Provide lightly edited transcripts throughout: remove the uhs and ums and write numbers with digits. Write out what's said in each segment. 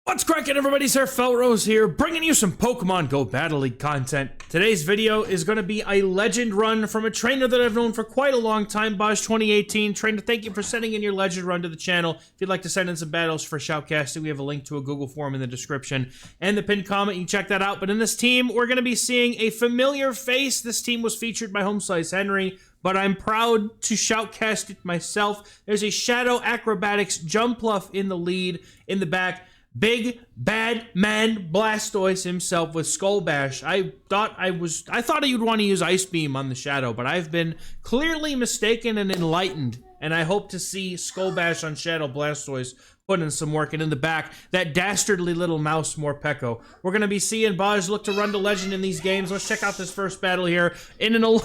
What's cracking, everybody? XehrFelrose here, bringing you some Pokemon GO Battle League content. Today's video is going to be a legend run from a trainer that I've known for quite a long time, Boj2018. Trainer, thank you for sending in your legend run to the channel. If you'd like to send in some battles for Shoutcasting, we have a link to a Google form in the description and the pinned comment. You can check that out. But in this team, we're going to be seeing a familiar face. This team was featured by HomeSliceHenry, but I'm proud to shoutcast it myself. There's a Shadow Acrobatics Jumpluff in the lead. In the back, Big Bad Man Blastoise himself with Skull Bash. I thought you'd want to use Ice Beam on the Shadow, but I've been clearly mistaken and enlightened, and I hope to see Skull Bash on Shadow Blastoise put in some work. And in the back, that dastardly little mouse Morpeko. We're going to be seeing Boj look to run to legend in these games. Let's check out this first battle here. In an Oh,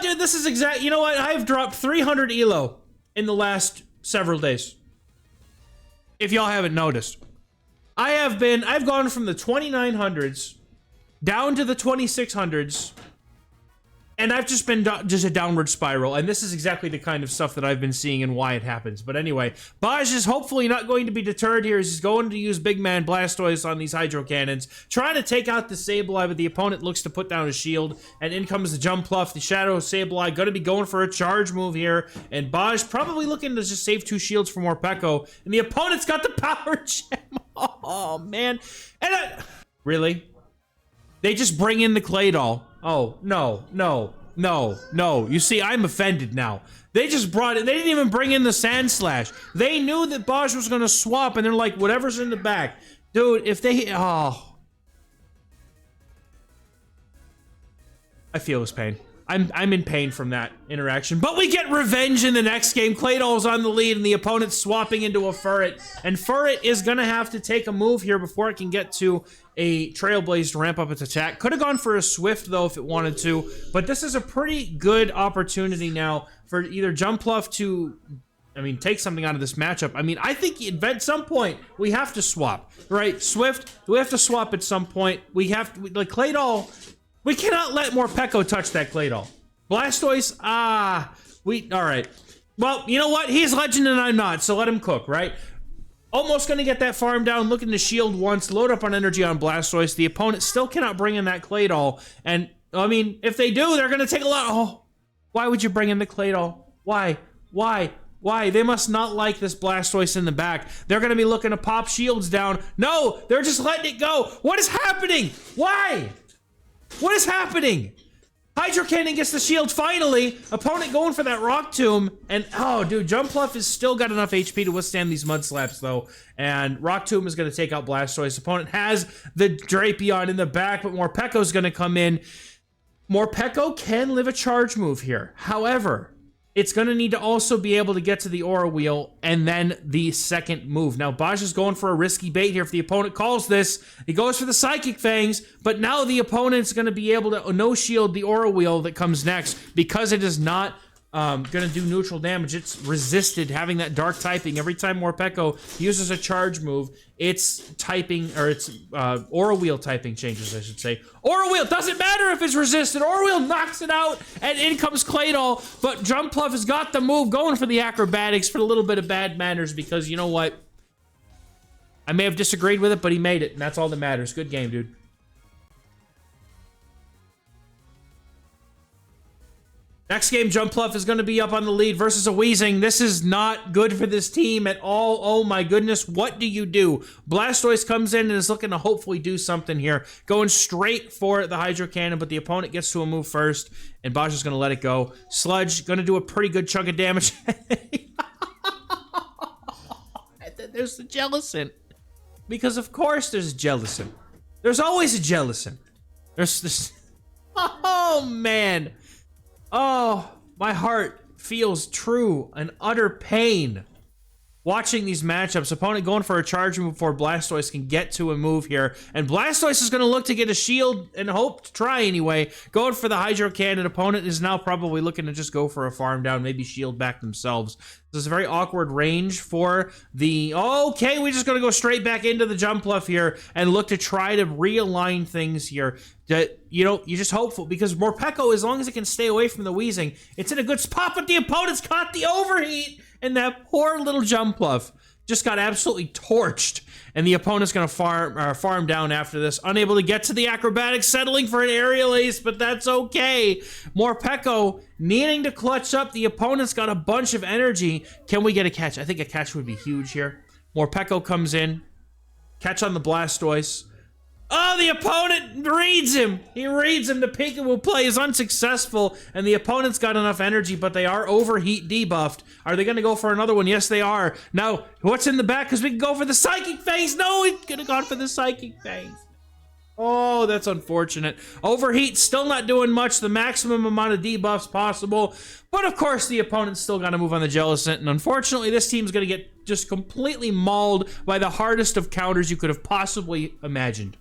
dude, this is exact. You know what? I've dropped 300 elo in the last several days. If y'all haven't noticed, I've gone from the 2900s down to the 2600s, and I've just been just a downward spiral, and this is exactly the kind of stuff that I've been seeing and why it happens. But anyway, Boj is hopefully not going to be deterred here as he's going to use Big Man Blastoise on these Hydro Cannons, trying to take out the Sableye, but the opponent looks to put down a shield, and in comes the Jumpluff. The Shadow Sableye going to be going for a charge move here, and Boj probably looking to just save 2 shields for Morpeko, and the opponent's got the Power Gem. Oh, man. And really? They just bring in the Claydol. Oh, no, no, no, no. You see, I'm offended now. They just brought it. They didn't even bring in the Sand Slash. They knew that Boj was going to swap, and they're like, whatever's in the back. Dude, if they... Oh. I feel his pain. I'm in pain from that interaction. But we get revenge in the next game. Claydol's on the lead, and the opponent's swapping into a Furret. And Furret is going to have to take a move here before it can get to a Trailblaze to ramp up its attack. Could have gone for a Swift, though, if it wanted to. But this is a pretty good opportunity now for either Jumpluff to... take something out of this matchup. I think at some point, we have to swap, right? Swift, we have to swap at some point. We have to... Like, Claydol... We cannot let Morpeko touch that Claydol. Blastoise, all right. Well, you know what? He's legend and I'm not, so let him cook, right? Almost gonna get that farm down, looking to shield once, load up on energy on Blastoise. The opponent still cannot bring in that Claydol, and, if they do, they're gonna take a lot. Oh, why would you bring in the Claydol? Why? Why? Why? They must not like this Blastoise in the back. They're going to be looking to pop shields down. No, they're just letting it go. What is happening? Why? What is happening? Hydro Cannon gets the shield finally. Opponent going for that Rock Tomb. And, oh, dude, Jumpluff has still got enough HP to withstand these Mud Slaps, though. And Rock Tomb is going to take out Blastoise. Opponent has the Drapion in the back, but Morpeko's going to come in. Morpeko can live a charge move here. However, it's going to need to also be able to get to the Aura Wheel and then the second move. Now, Boj is going for a risky bait here. If the opponent calls this, he goes for the Psychic Fangs, but now the opponent's going to be able to no-shield the Aura Wheel that comes next because it is not going to do neutral damage. It's resisted having that dark typing. Every time Morpeko uses a charge move, its typing, or its Aura Wheel typing changes, I should say. Aura Wheel, doesn't matter if it's resisted. Aura Wheel knocks it out, and in comes Claydol, but Jumpluff has got the move going for the acrobatics for a little bit of bad manners because, you know what? I may have disagreed with it, but he made it, and that's all that matters. Good game, dude. Next game, Jumpluff is going to be up on the lead versus a Weezing. This is not good for this team at all. Oh my goodness, what do you do? Blastoise comes in and is looking to hopefully do something here. Going straight for the Hydro Cannon, but the opponent gets to a move first, and Boj is going to let it go. Sludge, going to do a pretty good chunk of damage. There's the Jellicent. Because of course there's a Jellicent. There's always a Jellicent. There's this... Oh, man. Oh, my heart feels true and utter pain watching these matchups. Opponent going for a charge move before Blastoise can get to a move here. And Blastoise is going to look to get a shield and hope to try anyway. Going for the Hydro Cannon. Opponent is now probably looking to just go for a farm down, maybe shield back themselves. This is a very awkward range for the... Okay, we're just going to go straight back into the Jumpluff here and look to try to realign things here. That, you know, you're just hopeful because Morpeko, as long as it can stay away from the Weezing, it's in a good spot, but the opponent's caught the overheat. And that poor little Jumpluff just got absolutely torched. And the opponent's going to farm down after this. Unable to get to the acrobatics, settling for an aerial ace, but that's okay. Morpeko needing to clutch up. The opponent's got a bunch of energy. Can we get a catch? I think a catch would be huge here. Morpeko comes in. Catch on the Blastoise. Oh, the opponent reads him. He reads him. The peekaboo play is unsuccessful, and the opponent's got enough energy, but they are overheat debuffed. Are they going to go for another one? Yes, they are. Now, what's in the back? Because we can go for the Psychic Fangs. No, we could have gone for the Psychic Fangs. Oh, that's unfortunate. Overheat, still not doing much. The maximum amount of debuffs possible. But, of course, the opponent's still got to move on the Jellicent. And, unfortunately, this team's going to get just completely mauled by the hardest of counters you could have possibly imagined.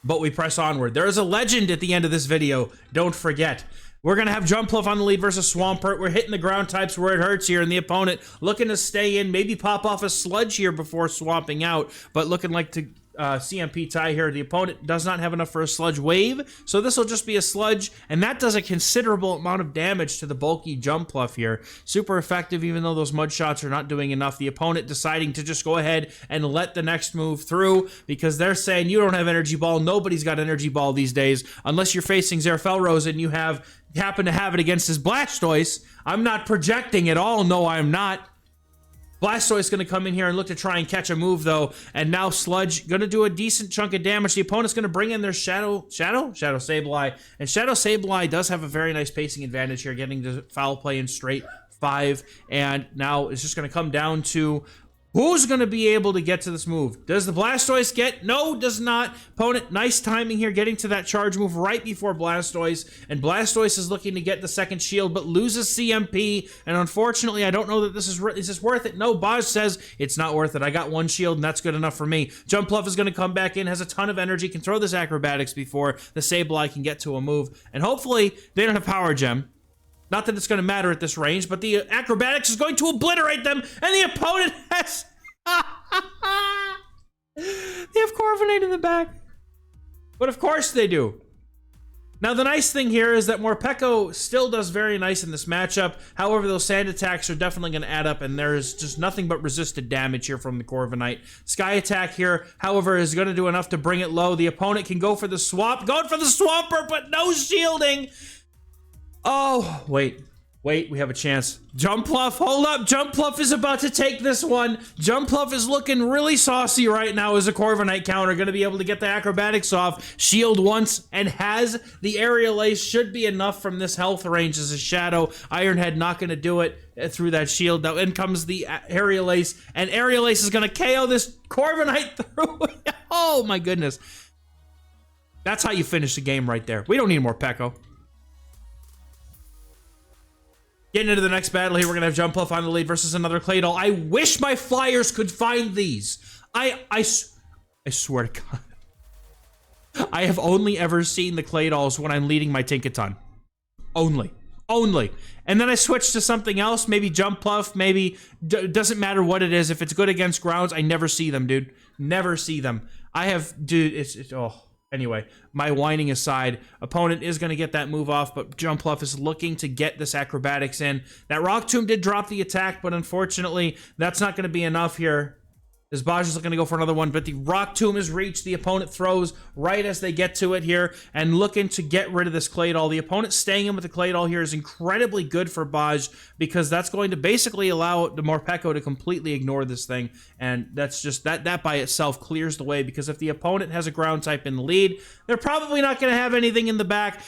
But we press onward. There is a legend at the end of this video. Don't forget. We're going to have Jumpluff on the lead versus Swampert. We're hitting the ground types where it hurts here, and the opponent looking to stay in, maybe pop off a Sludge here before swapping out, but looking like to CMP tie here. The opponent does not have enough for a Sludge Wave, so this will just be a Sludge, and that does a considerable amount of damage to the bulky Jumpluff here. Super effective, even though those Mud Shots are not doing enough. The opponent deciding to just go ahead and let the next move through, because they're saying you don't have Energy Ball. Nobody's got Energy Ball these days, unless you're facing XehrFelrose and you happen to have it against his Blastoise. I'm not projecting at all. No, I'm not. Blastoise going to come in here and look to try and catch a move, though. And now Sludge going to do a decent chunk of damage. The opponent's going to bring in their Shadow Sableye. And Shadow Sableye does have a very nice pacing advantage here, getting to foul play in straight 5. And now it's just going to come down to who's going to be able to get to this move. Does the Blastoise get? No, does not. Opponent, nice timing here, getting to that charge move right before Blastoise. And Blastoise is looking to get the second shield, but loses CMP. And unfortunately, I don't know that is this worth it? No, Boz says it's not worth it. I got one shield, and that's good enough for me. Jumpluff is going to come back in, has a ton of energy, can throw this acrobatics before the Sableye can get to a move. And hopefully, they don't have Power Gem. Not that it's going to matter at this range, but the acrobatics is going to obliterate them, and the opponent has... They have Corviknight in the back. But of course they do. Now, the nice thing here is that Morpeko still does very nice in this matchup. However, those sand attacks are definitely going to add up, and there's just nothing but resisted damage here from the Corviknight. Sky attack here, however, is going to do enough to bring it low. The opponent can go for the swap. Going for the Swampert, but no shielding. Oh, wait, we have a chance. Jumpluff, hold up. Jumpluff is about to take this one. Jumpluff is looking really saucy right now as a Corviknight counter. Going to be able to get the acrobatics off. Shield once and has the aerial ace. Should be enough from this health range as a Shadow. Ironhead not going to do it through that shield. Now in comes the aerial ace. And aerial ace is going to KO this Corviknight through. Oh my goodness. That's how you finish the game right there. We don't need more Peko. Getting into the next battle here, we're going to have Jumpluff on the lead versus another Claydol. I wish my Flyers could find these. I swear to God. I have only ever seen the Claydols when I'm leading my Tinkaton. Only. And then I switch to something else, maybe Jumpluff, maybe, doesn't matter what it is. If it's good against grounds, I never see them, dude. Never see them. Oh. Anyway, my whining aside, opponent is going to get that move off, but Jumpluff is looking to get this acrobatics in. That Rock Tomb did drop the attack, but unfortunately, that's not going to be enough here. As Baj is looking to go for another one, but the Rock Tomb is reached. The opponent throws right as they get to it here and looking to get rid of this Claydol. The opponent staying in with the Claydol here is incredibly good for Baj because that's going to basically allow the Morpeko to completely ignore this thing. And that's just, that by itself clears the way because if the opponent has a ground type in the lead, they're probably not going to have anything in the back.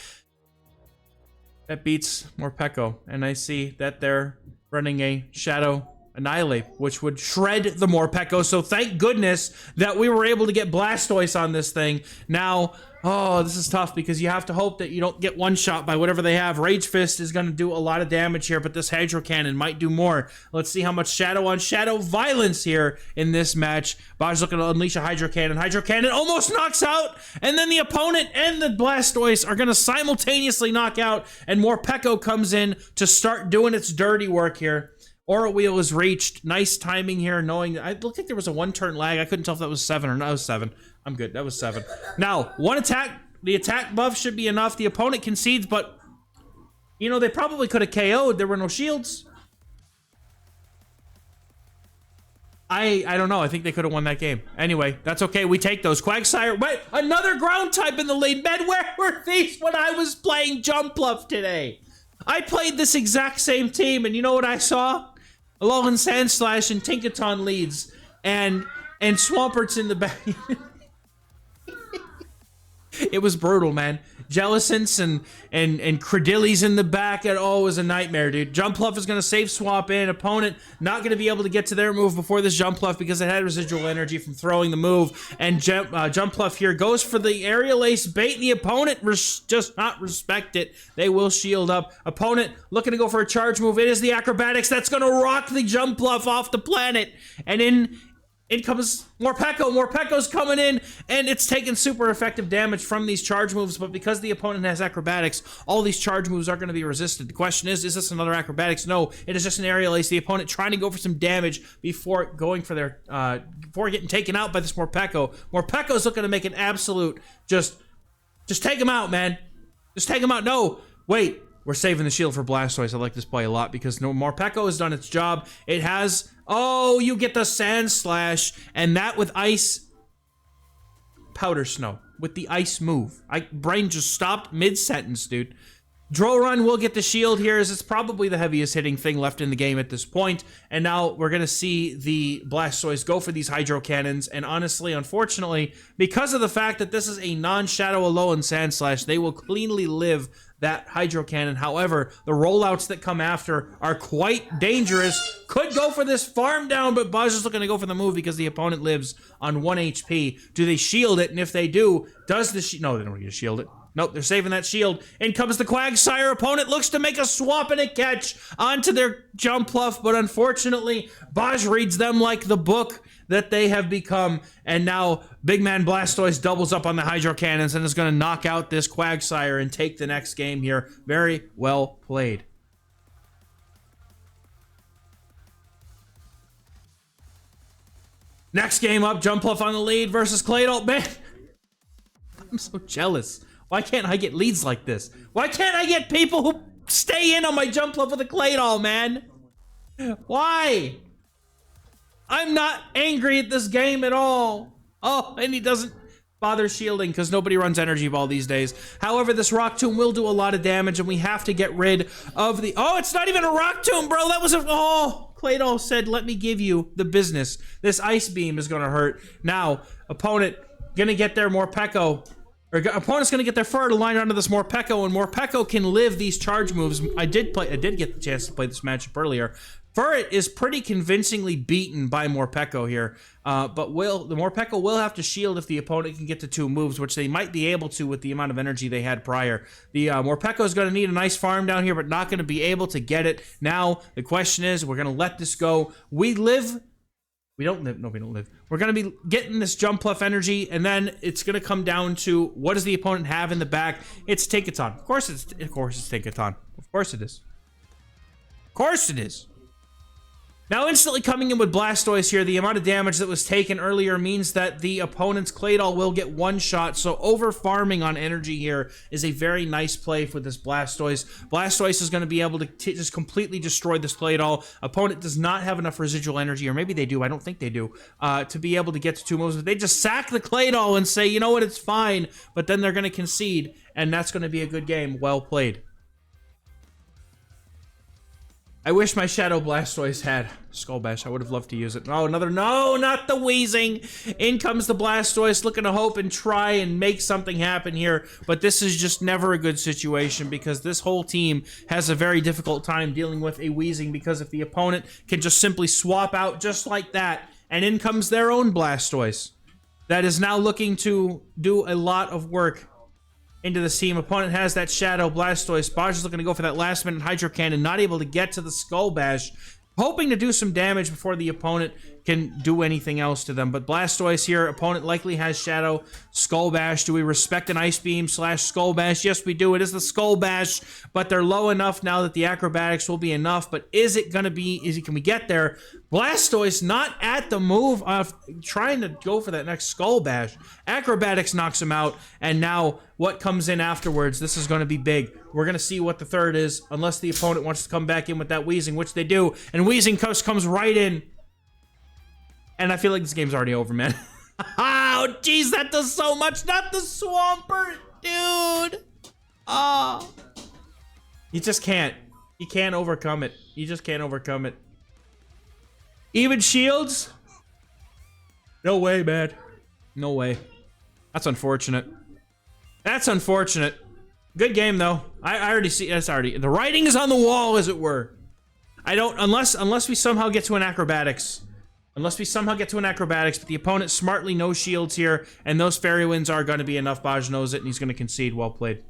That beats Morpeko. And I see that they're running a Shadow Annihilate, which would shred the Morpeko. So thank goodness that we were able to get Blastoise on this thing. Now, oh, this is tough because you have to hope that you don't get one shot by whatever they have. Rage Fist is going to do a lot of damage here, but this Hydro Cannon might do more. Let's see how much Shadow on Shadow violence here in this match. Baj looking to unleash a Hydro Cannon. Hydro Cannon almost knocks out, and then the opponent and the Blastoise are going to simultaneously knock out, and Morpeko comes in to start doing its dirty work here. Aura Wheel is reached. Nice timing here, knowing... I looked like there was a one-turn lag. I couldn't tell if that was 7 or not. That was 7. I'm good. That was 7. Now, one attack. The attack buff should be enough. The opponent concedes, but You know, they probably could have KO'd. There were no shields. I don't know. I think they could have won that game. Anyway, that's okay. We take those. Quagsire. Wait, another ground type in the lead. Man, where were these when I was playing Jumpluff today? I played this exact same team, and you know what I saw? Alolan Sandslash and Tinkaton leads, and Swampert's in the back. It was brutal, man. Jellicents and Credilli's in the back. It all was a nightmare, dude. Jumpluff is going to safe swap in. Opponent not going to be able to get to their move before this Jumpluff because it had residual energy from throwing the move. And Jumpluff here goes for the Aerial Ace bait. The opponent just not respect it. They will shield up. Opponent looking to go for a charge move. It is the Acrobatics that's going to rock the Jumpluff off the planet. And in comes Morpeko. Morpeko's coming in, and it's taking super effective damage from these charge moves, but because the opponent has Acrobatics, all these charge moves are going to be resisted. The question is this another Acrobatics? No, it is just an Aerial Ace. The opponent trying to go for some damage before going for their, before getting taken out by this Morpeko. Morpeko's looking to make an absolute, just take him out, man. Just take him out. No, wait. We're saving the shield for Blastoise. I like this play a lot because no Morpeko has done its job. It has... Oh, you get the Sand Slash, and that with Ice... Powder Snow. With the Ice move. Brain just stopped mid-sentence, dude. Drorun will get the shield here, as it's probably the heaviest hitting thing left in the game at this point. And now we're going to see the Blastoise go for these Hydro Cannons. And honestly, unfortunately, because of the fact that this is a non-Shadow Alolan Sandslash, they will cleanly live that Hydro Cannon. However, the rollouts that come after are quite dangerous. Could go for this farm down, but Buzz is looking to go for the move because the opponent lives on 1 HP. Do they shield it? And if they do, does the no, they don't need to shield it. Nope, they're saving that shield. In comes the Quagsire. Opponent looks to make a swap and a catch onto their Jumpluff, but unfortunately, Baj reads them like the book that they have become, and now Big Man Blastoise doubles up on the Hydro Cannons and is going to knock out this Quagsire and take the next game here. Very well played. Next game up, Jumpluff on the lead versus Claydol. Man, I'm so jealous. Why can't I get leads like this? Why can't I get people who stay in on my Jumpluff with a Claydol, man? Why? I'm not angry at this game at all. Oh, and he doesn't bother shielding because nobody runs Energy Ball these days. However, this Rock Tomb will do a lot of damage, and we have to get rid of the... Oh, it's not even a Rock Tomb, bro. That was a... Oh, Claydol said, let me give you the business. This Ice Beam is going to hurt. Now, opponent going to get their Morpeko. Or opponent's going to get their fur to line onto this Morpeko, and Morpeko can live these charge moves. I did get the chance to play this matchup earlier. Furret is pretty convincingly beaten by Morpeko here, but the Morpeko will have to shield if the opponent can get to 2 moves, which they might be able to with the amount of energy they had prior. The Morpeko is going to need a nice farm down here, but not going to be able to get it. Now, the question is, we're going to let this go. We don't live. No, we don't live. We're going to be getting this Jumpluff energy, and then it's going to come down to what does the opponent have in the back? It's Tinkaton. Of course it's Tinkaton. Of course it is. Of course it is. Now, instantly coming in with Blastoise here, the amount of damage that was taken earlier means that the opponent's Claydol will get 1 shot, so over-farming on energy here is a very nice play for this Blastoise. Blastoise is going to be able to just completely destroy this Claydol. Opponent does not have enough residual energy, or maybe they do, I don't think they do, to be able to get to 2 moves. But they just sack the Claydol and say, you know what, it's fine, but then they're going to concede, and that's going to be a good game. Well played. I wish my Shadow Blastoise had Skull Bash. I would have loved to use it. Oh, another... No, not the wheezing. In comes the Blastoise, looking to hope and try and make something happen here. But this is just never a good situation because this whole team has a very difficult time dealing with a wheezing because if the opponent can just simply swap out just like that, and in comes their own Blastoise that is now looking to do a lot of work into this team. Opponent has that Shadow Blastoise. Baj is looking to go for that last minute Hydro Cannon, not able to get to the Skull Bash, hoping to do some damage before the opponent can do anything else to them. But Blastoise here, opponent likely has Shadow, Skull Bash. Do we respect an Ice Beam / Skull Bash? Yes, we do. It is the Skull Bash, but they're low enough now that the Acrobatics will be enough. But is it going to be, can we get there? Blastoise not at the move of trying to go for that next Skull Bash. Acrobatics knocks him out, and now what comes in afterwards? This is going to be big. We're going to see what the third is, unless the opponent wants to come back in with that Weezing, which they do. And Weezing comes right in. And I feel like this game's already over, man. Oh, jeez, that does so much. Not the Swampert, dude. Oh. You just can't. You can't overcome it. You just can't overcome it. Even shields? No way, man. No way. That's unfortunate. That's unfortunate. Good game, though. I already see. That's already. The writing is on the wall, as it were. I don't. Unless we somehow get to an acrobatics. Unless we somehow get to an acrobatics, but the opponent smartly no shields here, and those fairy winds are going to be enough. Baj knows it, and he's going to concede. Well played.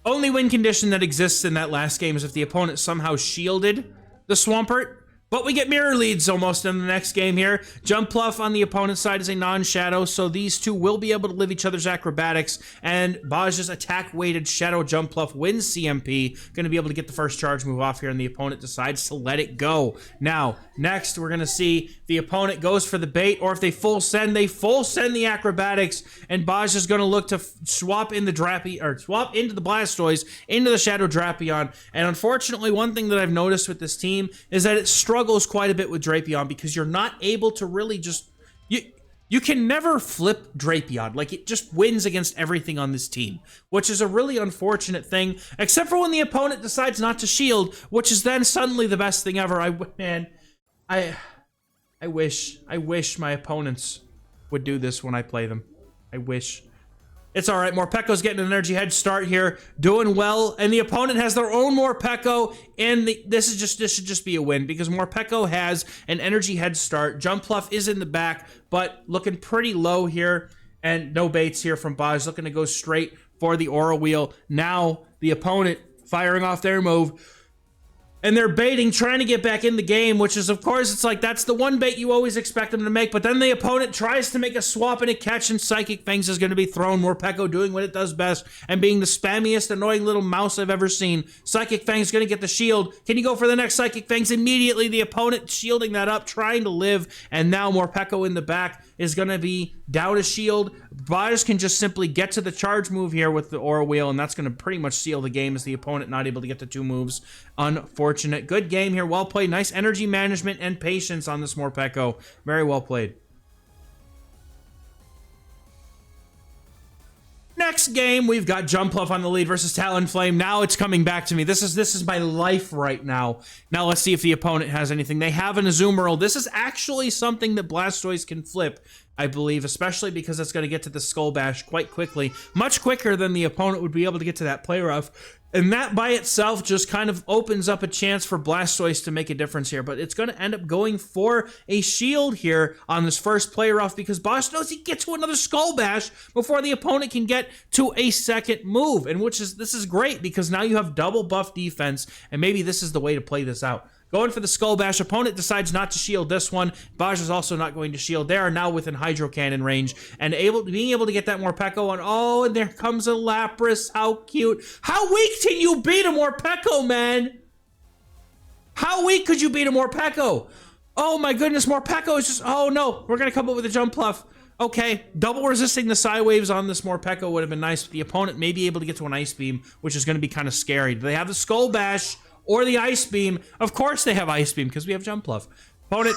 Only win condition that exists in that last game is if the opponent somehow shielded the Swampert. But we get mirror leads almost in the next game here. Jumpluff on the opponent's side is a non-shadow, so these two will be able to live each other's acrobatics, and Baj's attack-weighted Shadow Jumpluff wins CMP. Going to be able to get the first charge move off here, and the opponent decides to let it go. Now, next, we're going to see the opponent goes for the bait, or if they full send the acrobatics, and Baj is going to look to swap in the swap into the Blastoise, into the Shadow Drapion. And unfortunately, one thing that I've noticed with this team is that it struggles quite a bit with Drapion because you're not able to really just... You can never flip Drapion. Like, it just wins against everything on this team, which is a really unfortunate thing, except for when the opponent decides not to shield, which is then suddenly the best thing ever. I wish my opponents would do this when I play them. I wish. It's all right. Morpeko's getting an energy head start here, doing well, and the opponent has their own Morpeko, and this should just be a win because Morpeko has an energy head start. Jumpluff is in the back, but looking pretty low here, and no baits here from Baj, looking to go straight for the Aura Wheel. Now the opponent firing off their move. And they're baiting, trying to get back in the game, which is, of course, it's like, that's the one bait you always expect them to make, but then the opponent tries to make a swap and a catch, and Psychic Fangs is going to be thrown. Morpeko doing what it does best, and being the spammiest, annoying little mouse I've ever seen. Psychic Fangs is going to get the shield. Can you go for the next Psychic Fangs? Immediately, the opponent shielding that up, trying to live, and now Morpeko in the back is going to be down a shield. Baj can just simply get to the charge move here with the Aura Wheel, and that's going to pretty much seal the game as the opponent not able to get the two moves. Unfortunate. Good game here. Well played. Nice energy management and patience on this Morpeko. Very well played. Next game, we've got Jumpluff on the lead versus Talonflame. Now it's coming back to me. This is my life right now. Now let's see if the opponent has anything. They have an Azumarill. This is actually something that Blastoise can flip, I believe, especially because it's going to get to the Skull Bash quite quickly. Much quicker than the opponent would be able to get to that play rough. And that by itself just kind of opens up a chance for Blastoise to make a difference here. But it's going to end up going for a shield here on this first play rough because Baj knows he gets to another Skull Bash before the opponent can get to a second move. And this is great because now you have double buff defense, and maybe this is the way to play this out. Going for the Skull Bash, opponent decides not to shield this one. Baj is also not going to shield. They are now within Hydro Cannon range and being able to get that Morpeko on. Oh, and there comes a Lapras. How cute. How weak can you beat a Morpeko, man? How weak could you beat a Morpeko? Oh my goodness, Morpeko is just... Oh no, we're going to come up with a Jumpluff. Okay, double resisting the Psy Waves on this Morpeko would have been nice, but the opponent may be able to get to an Ice Beam, which is going to be kind of scary. Do they have the Skull Bash or the Ice Beam? Of course they have Ice Beam because we have Jumpluff. Opponent,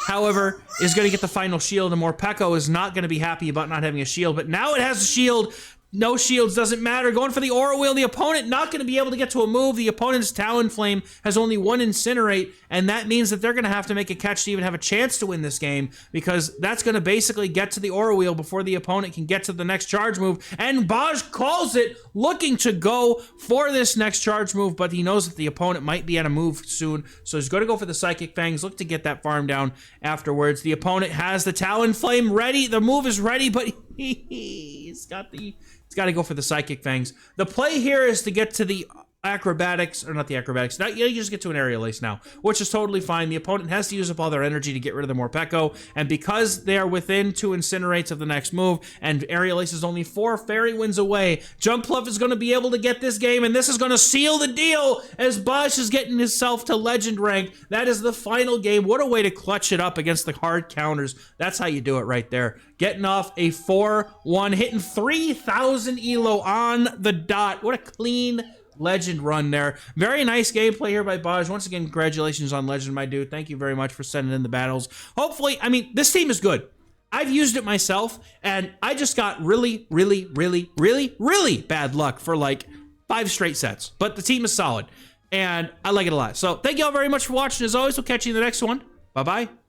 however, is going to get the final shield, and Morpeko is not going to be happy about not having a shield, but now it has a shield. No shields, doesn't matter. Going for the Aura Wheel, the opponent not going to be able to get to a move. The opponent's Talonflame has only one Incinerate, and that means that they're going to have to make a catch to even have a chance to win this game, because that's going to basically get to the Aura Wheel before the opponent can get to the next charge move. And Baj calls it, looking to go for this next charge move, but he knows that the opponent might be at a move soon, so he's going to go for the Psychic Fangs, look to get that farm down afterwards. The opponent has the Talonflame ready. The move is ready, but he's got to go for the Psychic Fangs. The play here is to get to the acrobatics, or not the acrobatics. Now you just get to an aerial ace now, which is totally fine. The opponent has to use up all their energy to get rid of the Morpeko, and because they are within 2 incinerates of the next move, and aerial ace is only 4 fairy winds away, Jumpluff is going to be able to get this game, and this is going to seal the deal as Bosch is getting himself to legend rank. That is the final game. What a way to clutch it up against the hard counters. That's how you do it right there. Getting off a 4-1, hitting 3,000 elo on the dot. What a clean legend run there. Very nice gameplay here by Baj. Once again, congratulations on legend, my dude. Thank you very much for sending in the battles. Hopefully, I mean, this team is good. I've used it myself, and I just got really, really, really, really, really bad luck for like 5 straight sets. But the team is solid, and I like it a lot. So thank you all very much for watching. As always, we'll catch you in the next one. Bye-bye.